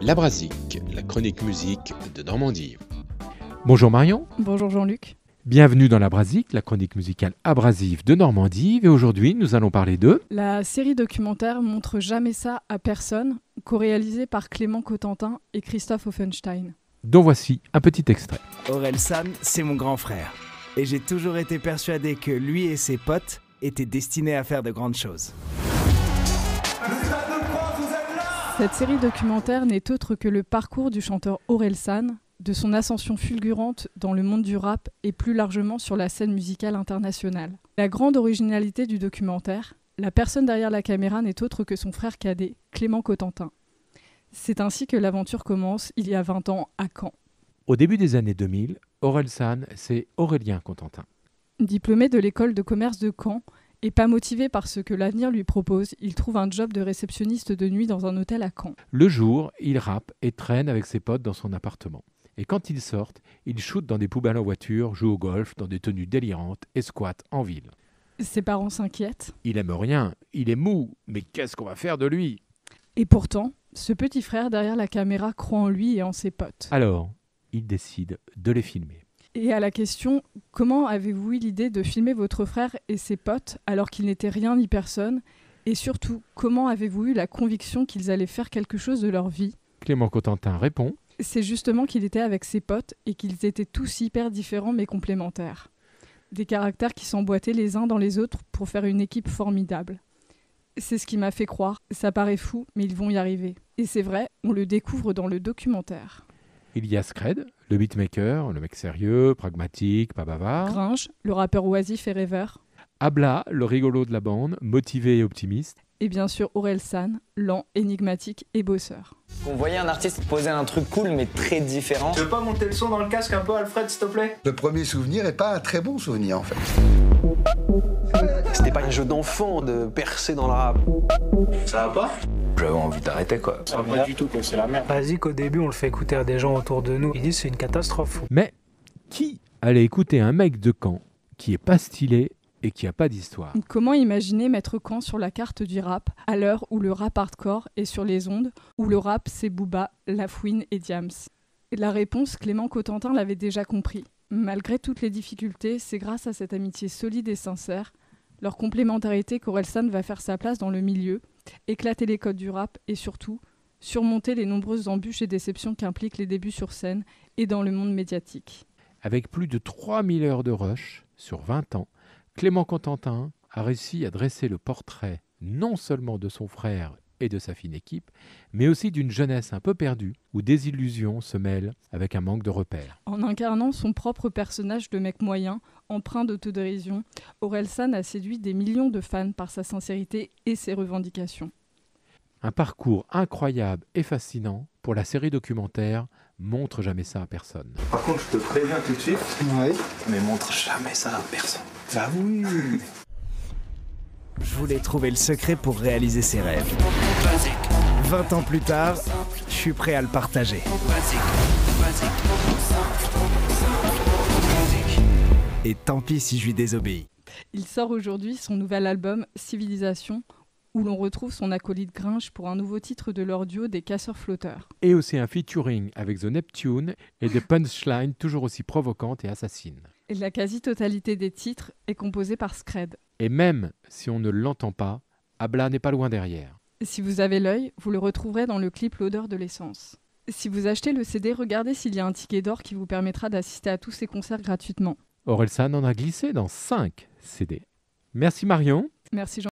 L'Abrasique, la chronique musique de Normandie. Bonjour Marion. Bonjour Jean-Luc. Bienvenue dans l'Abrasique, la chronique musicale abrasive de Normandie. Et aujourd'hui, nous allons parler de... La série documentaire Montre jamais ça à personne, co-réalisée par Clément Cotentin et Christophe Offenstein. dont voici un petit extrait. Orelsan, c'est mon grand frère. Et j'ai toujours été persuadé que lui et ses potes étaient destinés à faire de grandes choses. Cette série documentaire n'est autre que le parcours du chanteur Orelsan, de son ascension fulgurante dans le monde du rap et plus largement sur la scène musicale internationale. La grande originalité du documentaire, la personne derrière la caméra n'est autre que son frère cadet, Clément Cotentin. C'est ainsi que l'aventure commence il y a 20 ans à Caen. Au début des années 2000, Orelsan, c'est Aurélien Cotentin. Diplômé de l'école de commerce de Caen et pas motivé par ce que l'avenir lui propose, il trouve un job de réceptionniste de nuit dans un hôtel à Caen. Le jour, il rappe et traîne avec ses potes dans son appartement. Et quand ils sortent, il shoot dans des poubelles en voiture, joue au golf dans des tenues délirantes et squatte en ville. Ses parents s'inquiètent. Il aime rien, il est mou, mais qu'est-ce qu'on va faire de lui? Et pourtant, ce petit frère derrière la caméra croit en lui et en ses potes. Alors, il décide de les filmer. Et à la question « Comment avez-vous eu l'idée de filmer votre frère et ses potes alors qu'ils n'étaient rien ni personne ?» Et surtout, comment avez-vous eu la conviction qu'ils allaient faire quelque chose de leur vie ? Clément Cotentin répond. C'est justement qu'il était avec ses potes et qu'ils étaient tous hyper différents mais complémentaires. Des caractères qui s'emboîtaient les uns dans les autres pour faire une équipe formidable. C'est ce qui m'a fait croire. Ça paraît fou, mais ils vont y arriver. Et c'est vrai, on le découvre dans le documentaire. Il y a Scred, le beatmaker, le mec sérieux, pragmatique, pas bavard. Gringe, le rappeur oisif et rêveur. Abla, le rigolo de la bande, motivé et optimiste. Et bien sûr Orelsan, lent, énigmatique et bosseur. On voyait un artiste poser un truc cool mais très différent. Tu veux pas monter le son dans le casque un peu, Alfred, s'il te plaît? Le premier souvenir est pas un très bon souvenir en fait. C'était pas un jeu d'enfant de percer dans le rap. Ça va pas? J'avais envie d'arrêter quoi. Ça va pas du tout, quoi, c'est la merde. Vas-y qu'au début on le fait écouter à des gens autour de nous. Ils disent c'est une catastrophe. Mais qui allait écouter un mec de Caen qui est pas stylé et qui a pas d'histoire? Comment imaginer mettre Caen sur la carte du rap, à l'heure où le rap hardcore est sur les ondes, où le rap c'est Booba, Lafouine et Diams? Et la réponse, Clément Cotentin l'avait déjà compris. Malgré toutes les difficultés, c'est grâce à cette amitié solide et sincère, leur complémentarité qu'Orelsan va faire sa place dans le milieu, éclater les codes du rap et surtout, surmonter les nombreuses embûches et déceptions qu'impliquent les débuts sur scène et dans le monde médiatique. Avec plus de 3000 heures de rush sur 20 ans, Clément Cotentin a réussi à dresser le portrait non seulement de son frère et de sa fine équipe, mais aussi d'une jeunesse un peu perdue, où des illusions se mêlent avec un manque de repères. En incarnant son propre personnage de mec moyen, empreint d'autodérision, Orelsan a séduit des millions de fans par sa sincérité et ses revendications. Un parcours incroyable et fascinant pour la série documentaire Montre jamais ça à personne. Par contre, je te préviens tout de suite, Ouais. Mais montre jamais ça à personne. bah oui. Je voulais trouver le secret pour réaliser ses rêves. 20 ans plus tard, je suis prêt à le partager. Et tant pis si je lui désobéis. Il sort aujourd'hui son nouvel album Civilisation, où l'on retrouve son acolyte Gringe pour un nouveau titre de leur duo des Casseurs Flotteurs. Et aussi un featuring avec The Neptune et des punchlines toujours aussi provocantes et assassines. Et la quasi-totalité des titres est composée par Scred. Et même si on ne l'entend pas, Abla n'est pas loin derrière. Si vous avez l'œil, vous le retrouverez dans le clip L'odeur de l'essence. Si vous achetez le CD, regardez s'il y a un ticket d'or qui vous permettra d'assister à tous ces concerts gratuitement. Orelsan en a glissé dans 5 CD. Merci Marion. Merci Jean.